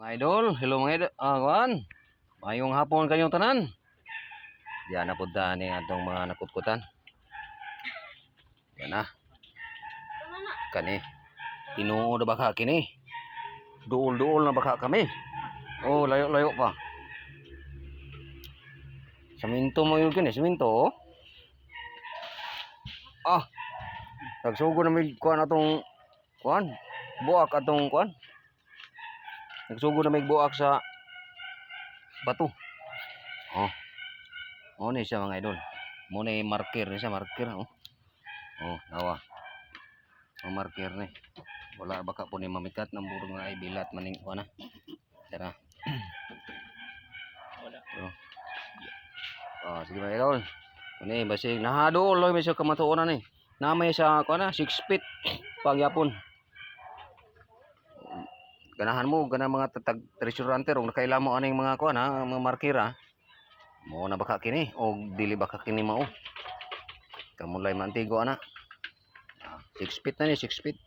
Mga idol, hello mga idol. Kuan. Mayong hapon kayong tanan. Diyan na punta ni atong mga nakutkutan. Yan na. Kani. Tinuod na baka kini. Duol-duol na baka kami. Oh, layo-layo pa. Saminto mo yun kini, saminto. Oh. Ah. Nagsugo na may kuan atong kuan. Buak atong kuan. Nagsugo na may buak sa bato. Oh. Oh ni siya mga idol. Mo ni marker ni siya, marker oh. Oh, nawa. Ang marker ni. Wala baka po ni mamikat ng burong na ibilat maning kuan na. Tara. Wala. Oh, sige mga idol. Kuni basig nahadol may siya kamatuonan ni. Namay sa kuan na 6 feet pagyapon. Ganahan mo ganang mga tatag treasurante rong nakaila mo aning mga kuan ha, mga markera. Mo na baka kini o dili baka kini mao. Kamulay mantigo ana. 6 feet na ni, 6 feet.